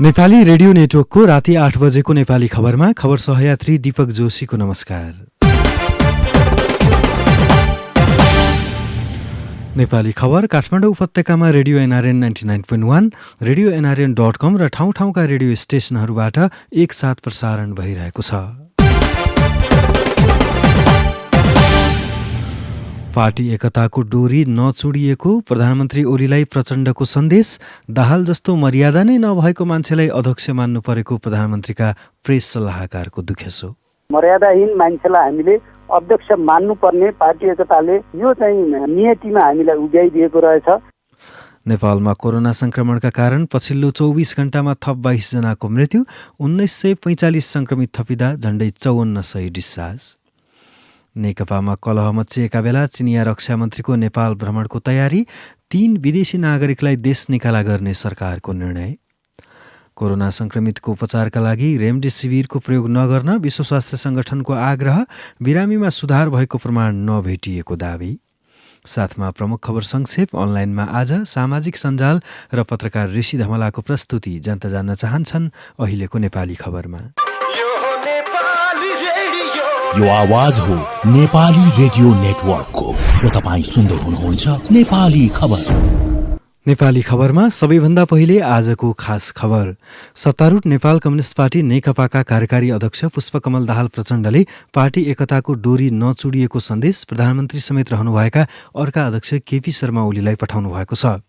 Nepali radio नेटवर्कको राति 8 बजेको नेपाली खबरमा खबर सहयात्री दीपक जोशीको नमस्कार। नेपाली खबर काठमाडौँ उपत्यकामा रेडियो एनआरएन 99.1, रेडियो nrn.com र ठाउँ ठाउँका रेडियो स्टेशनहरूबाट एकसाथ प्रसारण भइरहेको छ। पार्टी एकताको डोरी नचुडिएको प्रधानमन्त्री ओलीलाई प्रचण्डको सन्देश। दाहाल जस्तो मर्यादा नै नभएको मान्छेलाई अध्यक्ष मान्नु परेको प्रधानमन्त्रीका प्रेस सल्लाहकारको दुखेसो। मर्यादाहीन मान्छेलाई हामीले अध्यक्ष मान्नुपर्ने पार्टी एकताले यो चाहिँ नियतिमा हामीलाई उभ्याइदिएको रहेछ। नेपालमा कोरोना संक्रमणका कारण पछिल्लो 24 घण्टामा थप 22 जनाको मृत्यु, 1945 संक्रमित थपिँदा झण्डै 5400 डिस्चार्ज। नेकपामा कलह मच्चिएका बेला चिनिया रक्षा मन्त्रीको नेपाल भ्रमणको तयारी, 3 विदेशी नागरिकलाई देश निकाला गर्ने सरकारको निर्णय। कोरोना संक्रमितको उपचारका लागि रेमडेसिभिरको प्रयोग नगर्न विश्व स्वास्थ्य संगठनको आग्रह, बिरामीमा सुधार भएको प्रमाण नभेटिएको दावी। साथमा प्रमुख खबर संक्षेप। अनलाइनमा आज सामाजिक सञ्जाल र पत्रकार ऋषि धमलाको प्रस्तुति जनता जान्न चाहन्छन् अहिलेको नेपाली खबरमा। यो आवाज हो नेपाली रेडियो नेटवर्कको र तपाईं सुन्दै हुनुहुन्छ नेपाली खबर। नेपाली खबरमा सबैभन्दा पहिले आजको खास खबर। सत्तारूढ नेपाल कम्युनिस्ट पार्टी नेकपाका कार्यकारी अध्यक्ष पुष्पकमल दाहाल प्रचण्डले पार्टी एकताको डोरी नचुडिएको सन्देश प्रधानमन्त्री समेत रहनुभएका अर्का अध्यक्ष केपी शर्मा ओलीलाई पठाउनु भएको छ।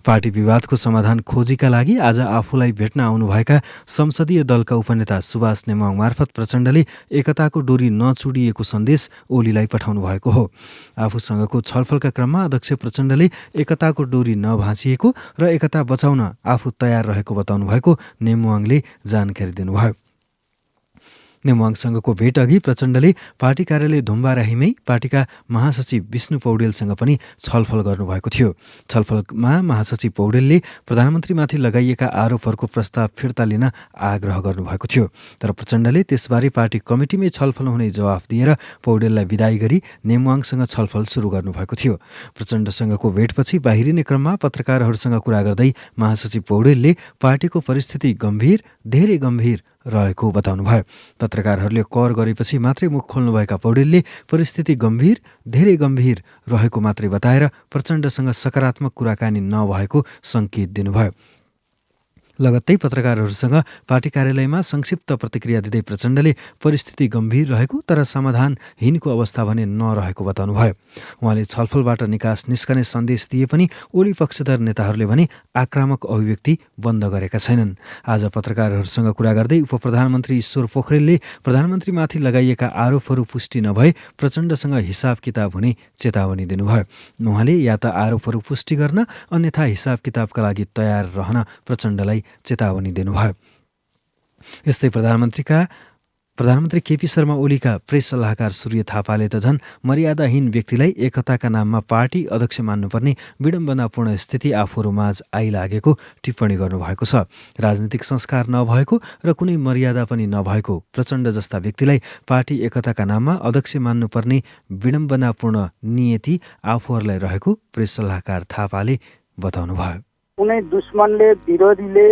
पार्टी विवादको समाधान खोजीका लागि आज आफूलाई भेट्न आउनुभएका संसदीय दलका उपनेता सुभाष नेमाङ मार्फत प्रचण्डले एकताको डोरी नचुडिएको सन्देश ओलीलाई पठाउनु भएको हो। आफूसँगको छलफलका क्रममा अध्यक्ष प्रचण्डले एकताको डोरी नभाँचिएको र एकता बचाउन आफू तयार रहेको बताउनु भएको नेमुवाङले जानकारी दिनुभयो। नेमुवाङसँगको भेटअघि प्रचण्डले पार्टी कार्यालय धुम्बाराहीमै पार्टीका महासचिव विष्णु पौडेलसँग पनि छलफल गर्नुभएको थियो। छलफलमा महासचिव पौडेलले प्रधानमन्त्रीमाथि लगाइएका आरोपहरूको प्रस्ताव फिर्ता लिन आग्रह गर्नुभएको थियो। तर प्रचण्डले त्यसबारे पार्टी कमिटीमै छलफल हुने जवाफ दिएर पौडेललाई विदाई गरी नेमुवाङसँग छलफल सुरु गर्नुभएको थियो। प्रचण्डसँगको भेटपछि बाहिरिने क्रममा पत्रकारहरूसँग कुरा गर्दै महासचिव पौडेलले पार्टीको परिस्थिति गम्भीर, धेरै गम्भीर रहेको बताउनुभयो। पत्रकारहरूले कर गरेपछि मात्रै मुख खोल्नुभएका पौडेलले परिस्थिति गम्भीर, धेरै गम्भीर रहेको मात्रै बताएर प्रचण्डसँग सकारात्मक कुराकानी नभएको सङ्केत दिनुभयो। लगत्तै पत्रकारहरूसँग पार्टी कार्यालयमा संक्षिप्त प्रतिक्रिया दिँदै प्रचण्डले परिस्थिति गम्भीर रहेको तर समाधानहीनको अवस्था भने नरहेको बताउनुभयो। उहाँले छलफलबाट निकास निस्कने सन्देश दिए पनि ओली पक्षधर नेताहरूले भने आक्रामक अभिव्यक्ति बन्द गरेका छैनन्। आज पत्रकारहरूसँग कुरा गर्दै उपप्रधानमन्त्री ईश्वर पोखरेलले प्रधानमन्त्रीमाथि लगाइएका आरोपहरू पुष्टि नभए प्रचण्डसँग हिसाब किताब हुने चेतावनी दिनुभयो। उहाँले या त आरोपहरू पुष्टि गर्न अन्यथा हिसाब किताबका लागि तयार रहन प्रचण्डलाई चेतावनी दिनुभयो। यस्तै प्रधानमन्त्री केपी शर्मा ओलीका प्रेस सल्लाहकार सूर्य थापाले त झन् मर्यादाहीन व्यक्तिलाई एकताका नाममा पार्टी अध्यक्ष मान्नुपर्ने विडम्बनापूर्ण स्थिति आफूहरूमाझ आइलागेको टिप्पणी गर्नुभएको छ। राजनीतिक संस्कार नभएको र कुनै मर्यादा पनि नभएको प्रचण्ड जस्ता व्यक्तिलाई पार्टी एकताका नाममा अध्यक्ष मान्नुपर्ने विडम्बनापूर्ण नियति आफूहरूलाई रहेको प्रेस सल्लाहकार थापाले बताउनुभयो। कुनै दुश्मनले, विरोधीले,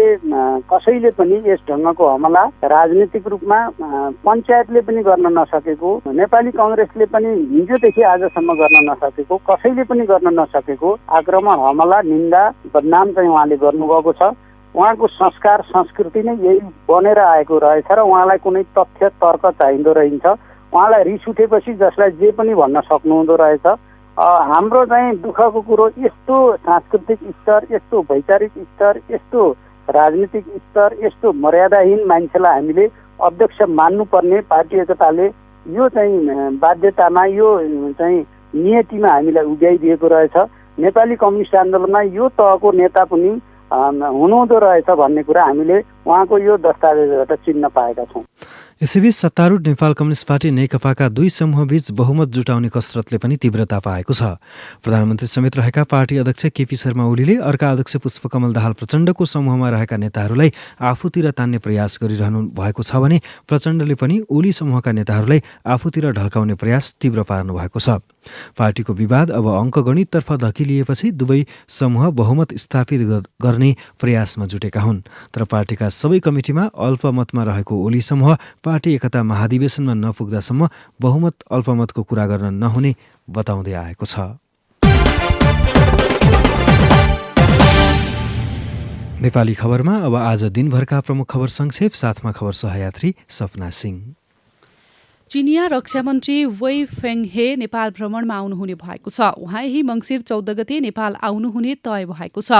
कसैले पनि यस ढङ्गको हमला राजनीतिक रूपमा पञ्चायतले पनि गर्न नसकेको, नेपाली कङ्ग्रेसले पनि हिजोदेखि आजसम्म गर्न नसकेको, कसैले पनि गर्न नसकेको आक्रमण, हमला, निन्दा, बदनाम चाहिँ उहाँले गर्नुभएको छ। उहाँको संस्कार संस्कृति नै यही बनेर आएको रहेछ र उहाँलाई कुनै तथ्य तर्क चाहिँदो रहन्छ। उहाँलाई रिस उठेपछि जसलाई जे पनि भन्न सक्नुहुँदो रहेछ। हाम्रो चाहिँ दुःखको कुरो यस्तो सांस्कृतिक स्तर, यस्तो वैचारिक स्तर, यस्तो राजनीतिक स्तर, यस्तो मर्यादाहीन मान्छेलाई हामीले अध्यक्ष मान्नुपर्ने पार्टी एकताले यो चाहिँ बाध्यतामा, यो चाहिँ नियतिमा हामीलाई उभ्याइदिएको रहेछ। नेपाली कम्युनिस्ट आन्दोलनमा यो तहको नेता पनि हुनुहुँदो रहेछ भन्ने कुरा हामीले उहाँको यो दस्तावेजबाट चिन्न पाएका छौँ। यसैबीच सत्तारूढ नेपाल कम्युनिस्ट पार्टी नेकपाका दुई समूहबीच बहुमत जुटाउने कसरतले पनि तीव्रता पाएको छ। प्रधानमन्त्री समेत रहेका पार्टी अध्यक्ष केपी शर्मा ओलीले अर्का अध्यक्ष पुष्पकमल दाहाल प्रचण्डको समूहमा रहेका नेताहरूलाई आफूतिर तान्ने प्रयास गरिरहनु भएको छ भने प्रचण्डले पनि ओली समूहका नेताहरूलाई आफूतिर ढल्काउने प्रयास तीव्र पार्नु भएको छ। पार्टीको विवाद अब अङ्कगणिततर्फ धकिलिएपछि दुवै समूह बहुमत स्थापित गर्ने प्रयासमा जुटेका हुन्। तर पार्टीका सबै कमिटीमा अल्पमतमा रहेको ओली समूह पार्टी एकता महाधिवेशनमा नपुग्दासम्म बहुमत अल्पमतको कुरा गर्न नहुने बताउँदै आएको छ। नेपाली खबरमा अब आज दिनभरका प्रमुख खबर संक्षेप, साथमा खबर सहयात्री सपना सिंह। चिनिया रक्षामन्त्री वेइ फेङहे नेपाल भ्रमणमा आउनुहुने भएको छ। उहाँ यही मङ्सिर 14 गते नेपाल आउनुहुने तय भएको छ।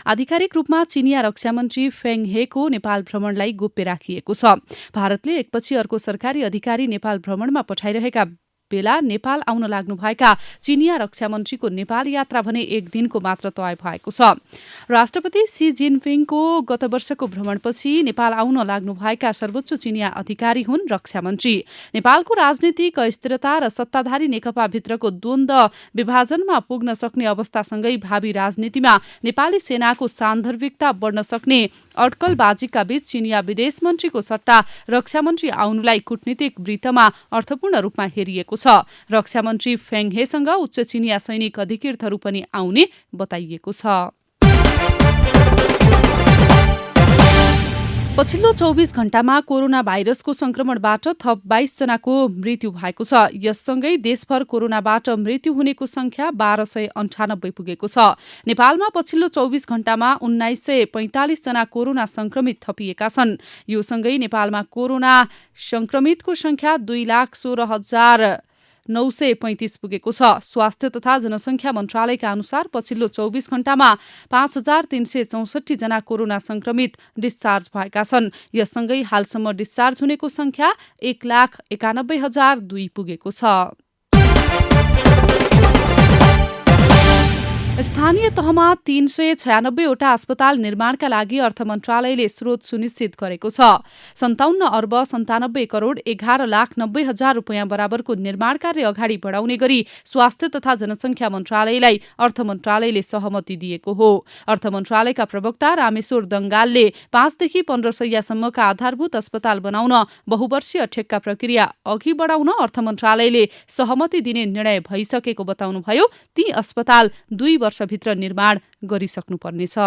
आधिकारिक रूपमा चिनिया रक्षामन्त्री फेङहेको नेपाल भ्रमणलाई गोप्य राखिएको छ। भारतले एकपछि अर्को सरकारी अधिकारी नेपाल भ्रमणमा पठाइरहेका बेला नेपाल आउन लाग्नुभएका चिनिया रक्षामन्त्रीको नेपाल यात्रा भने 1 दिनको मात्र तय भएको छ। राष्ट्रपति सी जिनपिङको गत वर्षको भ्रमणपछि नेपाल आउन लाग्नुभएका सर्वोच्च चिनिया अधिकारी हुन् रक्षामन्त्री। नेपालको राजनीतिक अस्थिरता र सत्ताधारी नेकपाभित्रको द्वन्द्व विभाजनमा पुग्न सक्ने अवस्थासँगै भावी राजनीतिमा नेपाली सेनाको सान्दर्भिकता बढ्न सक्ने अड्कलबाजीका बीच चिनिया विदेश मन्त्रीको सट्टा रक्षामन्त्री आउनुलाई कूटनीतिक वृत्तमा अर्थपूर्ण रूपमा हेरिएको छ। रक्षामन्त्री फेङहेसँग उच्च चिनिया सैनिक अधिकृतहरू पनि आउने बताइएको छ। पछिल्लो 24 घण्टामा कोरोना भाइरसको संक्रमणबाट थप 22 जनाको मृत्यु भएको छ। यससँगै देशभर कोरोनाबाट मृत्यु हुनेको संख्या 1298 पुगेको छ। नेपालमा पछिल्लो 24 घण्टामा 1945 जना कोरोना संक्रमित थपिएका छन्। यो सँगै नेपालमा कोरोना संक्रमितको संख्या 2,16,935 पुगेको छ। स्वास्थ्य तथा जनसंख्या मन्त्रालयका अनुसार पछिल्लो 24 घण्टामा 5,364 जना कोरोना संक्रमित डिस्चार्ज भएका छन्। यससँगै हालसम्म डिस्चार्ज हुनेको संख्या 1,91,002 पुगेको छ। स्थानीय तहमा 396 वटा अस्पताल निर्माणका लागि अर्थ मन्त्रालयले स्रोत सुनिश्चित गरेको छ। 57 अर्ब 97 करोड 11,90,000 रुपियाँ बराबरको निर्माण कार्य अगाडि बढाउने गरी स्वास्थ्य तथा जनसंख्या मन्त्रालयलाई अर्थ मन्त्रालयले सहमति दिएको हो। अर्थ मन्त्रालयका प्रवक्ता रामेश्वर दङ्गालले 5 देखि 15 शय्यासम्मका आधारभूत अस्पताल बनाउन बहुवर्षीय ठेक्का प्रक्रिया अघि बढाउन अर्थ मन्त्रालयले सहमति दिने निर्णय भइसकेको बताउनुभयो। ती अस्पताल 2 वर्षभित्र निर्माण गरिसक्नुपर्नेछ।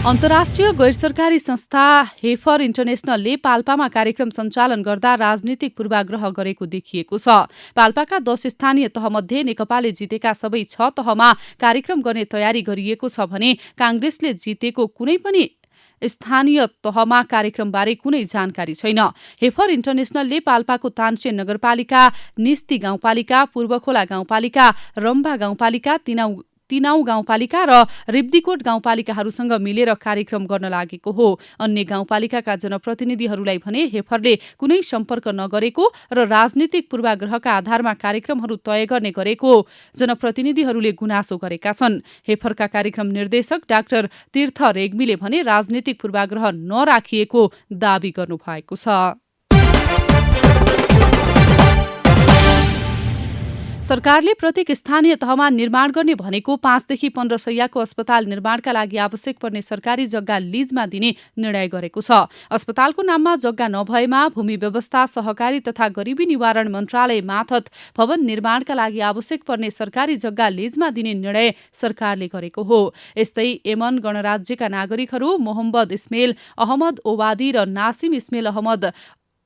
अन्तर्राष्ट्रिय गैर-सरकारी संस्था हेफर इन्टरनेशनलले पाल्पामा कार्यक्रम सञ्चालन गर्दा राजनीतिक पूर्वाग्रह गरेको देखिएको छ। पाल्पाका 10 स्थानीय तहमध्ये नेकपाले जितेका सबै 6 तहमा कार्यक्रम गर्ने तयारी गरिएको छ भने कांग्रेसले जितेको कुनै पनि स्थानीय तहमा कार्यक्रमबारे कुनै जानकारी छैन। हेफर इन्टरनेशनलले पाल्पाको तानसेन नगरपालिका, निस्ती गाउँपालिका, पूर्वखोला गाउँपालिका, रम्भा गाउँपालिका, तिनाउ गाउँपालिका र रिब्दीकोट गाउँपालिकाहरूसँग मिलेर कार्यक्रम गर्न लागेको हो। अन्य गाउँपालिकाका जनप्रतिनिधिहरूलाई भने हेफरले कुनै सम्पर्क नगरेको र राजनीतिक पूर्वाग्रहका आधारमा कार्यक्रमहरू तय गर्ने गरेको जनप्रतिनिधिहरूले गुनासो गरेका छन्। हेफरका कार्यक्रम निर्देशक डाक्टर तीर्थ रेग्मीले भने राजनीतिक पूर्वाग्रह नराखिएको दावी गर्नुभएको छ। सरकारले प्रत्येक स्थानीय तहमा निर्माण गर्ने भनेको 5 देखि 15 शय्याको अस्पताल निर्माणका लागि आवश्यक पर्ने सरकारी जग्गा लिजमा दिने निर्णय गरेको छ। अस्पतालको नाममा जग्गा नभएमा भूमि व्यवस्था, सहकारी तथा गरिबी निवारण मन्त्रालय मार्फत भवन निर्माणका लागि आवश्यक पर्ने सरकारी जग्गा लिजमा दिने निर्णय सरकारले गरेको हो। यस्तै यमन गणराज्यका नागरिकहरू मोहम्मद इस्मेल अहमद ओबादी र नासिम इस्मेल अहमद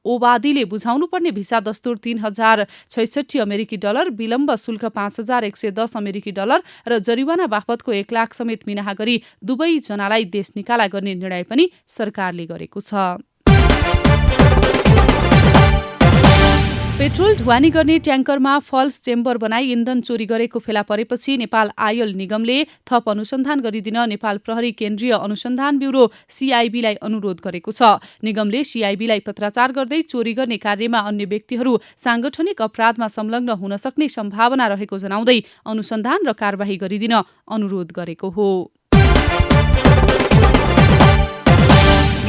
ओबादीले बुझाउनुपर्ने भिसा दस्तुर 3,066 अमेरिकी डलर, विलम्ब शुल्क 5,110 अमेरिकी डलर र जरिवाना बापतको 1 लाख समेत मिनाहा गरी दुवै जनालाई देश निकाला गर्ने निर्णय पनि सरकारले गरेको छ। पेट्रोल ढुवानी गर्ने ट्याङ्करमा फल्स चेम्बर बनाई इन्धन चोरी गरेको फेला परेपछि नेपाल आयल निगमले थप अनुसन्धान गरिदिन नेपाल प्रहरी केन्द्रीय अनुसन्धान ब्युरो सीआईबीलाई अनुरोध गरेको छ। निगमले सीआईबीलाई पत्राचार गर्दै चोरी गर्ने कार्यमा अन्य व्यक्तिहरू सांगठनिक अपराधमा संलग्न हुन सक्ने सम्भावना रहेको जनाउँदै अनुसन्धान र कारबाही गरिदिन अनुरोध गरेको हो।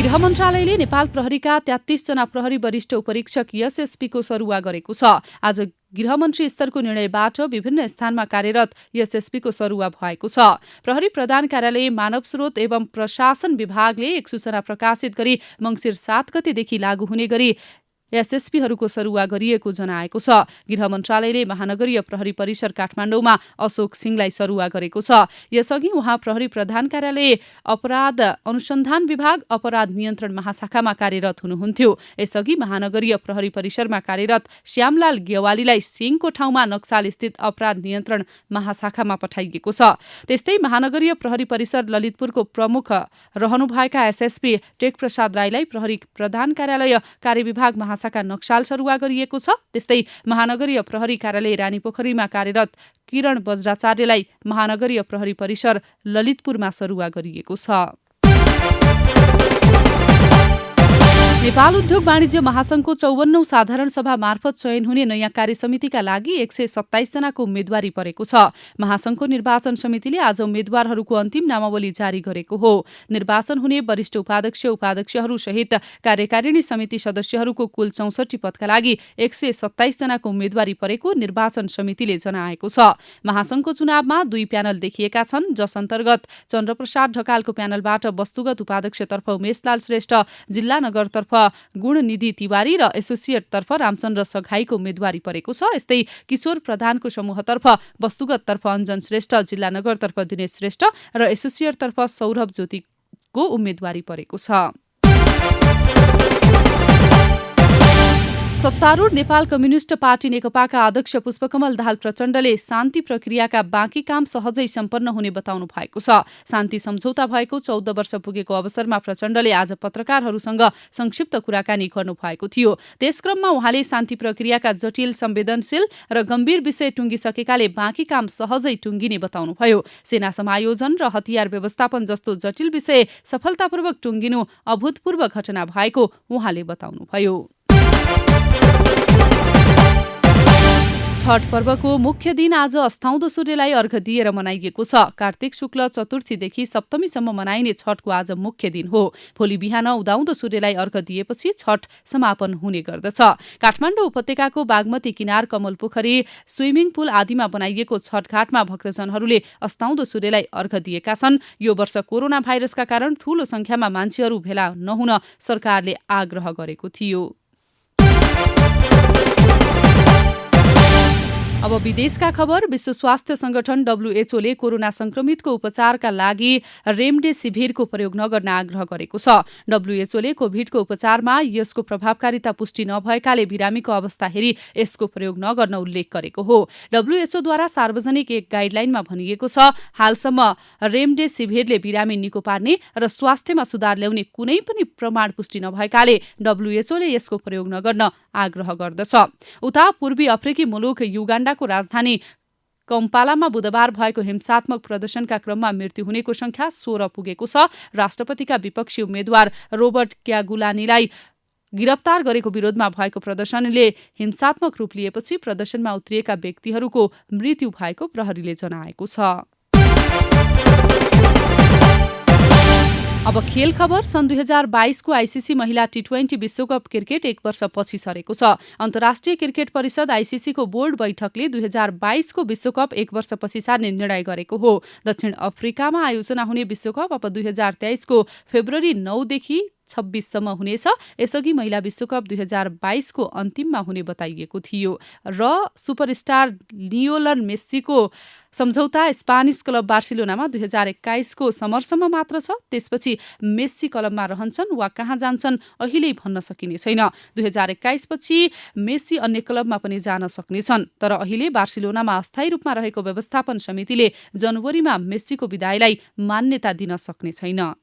गृह मन्त्रालयले नेपाल प्रहरीका 33 जना प्रहरी वरिष्ठ उपरीक्षक एसएसपीको सरुवा गरेको छ। आज गृहमन्त्री स्तरको निर्णयबाट विभिन्न स्थानमा कार्यरत एसएसपीको सरुवा भएको छ। प्रहरी प्रधान कार्यालय, मानव स्रोत एवं प्रशासन विभागले एक सूचना प्रकाशित गरी मङ्सिर 7 गतेदेखि लागू हुने गरी एसएसपीहरूको सरुवा गरिएको जनाएको छ। गृह मन्त्रालयले महानगरीय प्रहरी परिसर काठमाडौँमा अशोक सिंहलाई सरुवा गरेको छ। यसअघि उहाँ प्रहरी प्रधान कार्यालय, अपराध अनुसन्धान विभाग, अपराध नियन्त्रण महाशाखामा कार्यरत हुनुहुन्थ्यो। यसअघि महानगरीय प्रहरी परिसरमा कार्यरत श्यामलाल गेवालीलाई सिंहको ठाउँमा नक्साल स्थित अपराध नियन्त्रण महाशाखामा पठाइएको छ। त्यस्तै महानगरीय प्रहरी परिसर ललितपुरको प्रमुख रहनुभएका एसएसपी टेकप्रसाद राईलाई प्रहरी प्रधान कार्यालय कार्यविभाग महाशाखा नक्साल सरुवा गरिएको छ। त्यस्तै महानगरीय प्रहरी कार्यालय रानीपोखरीमा कार्यरत किरण बज्राचार्यलाई महानगरीय प्रहरी परिसर ललितपुरमा सरुवा गरिएको छ। नेपाल उद्योग वाणिज्य महासंघको 54औं साधारण सभा मार्फत चयन हुने नयाँ कार्यसमितिका लागि 127 जनाको उम्मेद्वारी परेको छ। महासंघको निर्वाचन समितिले आज उम्मेद्वारहरूको अन्तिम नामावली जारी गरेको हो। निर्वाचन हुने वरिष्ठ उपाध्यक्ष, उपाध्यक्षहरू सहित कार्यकारिणी समिति सदस्यहरूको कुल 64 पदका लागि 127 जनाको उम्मेद्वारी परेको निर्वाचन समितिले जनाएको छ। महासंघको चुनावमा 2 प्यानल देखिएका छन्, जस अन्तर्गत चन्द्रप्रसाद ढकालको प्यानलबाट वस्तुगत उपाध्यक्षतर्फ उमेशलाल श्रेष्ठ, जिल्ला नगरतर्फ गुणनिधि तिवारी र एसोसिएटतर्फ रामचन्द्र सघाईको उम्मेद्वारी परेको छ। यस्तै किशोर प्रधानको समूहतर्फ वस्तुगततर्फ अञ्जन श्रेष्ठ, जिल्ला नगरतर्फ दिनेश श्रेष्ठ र एसोसिएटतर्फ सौरभ ज्योतिको उम्मेद्वारी परेको छ। सत्तारूढ नेपाल कम्युनिष्ट पार्टी नेकपाका अध्यक्ष पुष्पकमल दाहाल प्रचण्डले शान्ति प्रक्रियाका बाँकी काम सहजै सम्पन्न हुने बताउनु भएको छ। शान्ति सम्झौता भएको 14 वर्ष पुगेको अवसरमा प्रचण्डले आज पत्रकारहरूसँग संक्षिप्त कुराकानी गर्नुभएको थियो। त्यसक्रममा उहाँले शान्ति प्रक्रियाका जटिल, संवेदनशील र गम्भीर विषय टुङ्गिसकेकाले बाँकी काम सहजै टुङ्गिने बताउनुभयो। सेना समायोजन र हतियार व्यवस्थापन जस्तो जटिल विषय सफलतापूर्वक टुङ्गिनु अभूतपूर्व घटना भएको उहाँले बताउनुभयो। छठ पर्वको मुख्य दिन आज अस्ताउँदो सूर्यलाई अर्घ दिएर मनाइएको छ। कार्तिक शुक्ल चतुर्थीदेखि सप्तमीसम्म मनाइने छठको आज मुख्य दिन हो। भोलि बिहान उदाउँदो सूर्यलाई अर्घ दिएपछि छठ समापन हुने गर्दछ। काठमाडौँ उपत्यकाको बागमती किनार, कमल पोखरी, स्विमिङ पुल आदिमा बनाइएको छठ घाटमा भक्तजनहरूले अस्ताउँदो सूर्यलाई अर्घ दिएका छन्। यो वर्ष कोरोना भाइरसका कारण ठूलो संख्यामा मान्छेहरू भेला नहुन सरकारले आग्रह गरेको थियो। अब विदेशका खबर। विश्व स्वास्थ्य संगठन WHO ले कोरोना संक्रमितको उपचारका लागि रेमडेसिभिरको प्रयोग नगर्न आग्रह गरेको छ। WHO ले कोभिडको उपचारमा यसको प्रभावकारिता पुष्टि नभएकाले बिरामीको अवस्था हेरी यसको प्रयोग नगर्न उल्लेख गरेको हो। WHO द्वारा सार्वजनिक एक गाइडलाइनमा भनिएको छ, हालसम्म रेमडेसिभिरले बिरामी निको पार्ने र स्वास्थ्यमा सुधार ल्याउने कुनै पनि प्रमाण पुष्टि नभएकाले WHO ले यसको प्रयोग नगर्न आग्रह गर्दछ। उता पूर्वी अफ्रिकी मुलुक युगाण्डाको राजधानी कम्पालामा बुधबार भएको हिंसात्मक प्रदर्शनका क्रममा मृत्यु हुनेको संख्या 16 पुगेको छ। राष्ट्रपतिका विपक्षी उम्मेद्वार रोबर्ट क्यागुलानीलाई गिरफ्तार गरेको विरोधमा भएको प्रदर्शनले हिंसात्मक रूप लिएपछि प्रदर्शनमा उत्रिएका व्यक्तिहरूको मृत्यु भएको प्रहरीले जनाएको छ। अब खेल खबर। सन् 2022 को आईसीसी महिला T20 विश्वकप क्रिकेट 1 वर्ष पछि सरेको छ। अन्तर्राष्ट्रिय क्रिकेट परिषद आईसीसी को बोर्ड बैठकले 2022 को विश्वकप 1 वर्ष पछि सार्ने निर्णय गरेको हो। दक्षिण अफ्रिकामा आयोजना हुने विश्वकप अब 2023 को फेब्रुअरी 9 देखि 26 सम्म हुनेछ। यसअघि महिला विश्वकप 2022 को अन्तिममा हुने बताइएको थियो र सुपरस्टार लियोनल मेस्सीको सम्झौता स्पेनिस क्लब बार्सिलोनामा 2021 को समरसम्म मात्र छ। त्यसपछि मेस्सी क्लबमा रहन्छन् वा कहाँ जान्छन् अहिले भन्न सकिने छैन। 2021 पछि मेस्सी अन्य क्लबमा पनि जान सक्नेछन्, तर अहिले बार्सिलोनामा अस्थायी रूपमा रहेको व्यवस्थापन समितिले जनवरीमा मेस्सीको विदायलाई मान्यता दिन सक्ने छैन।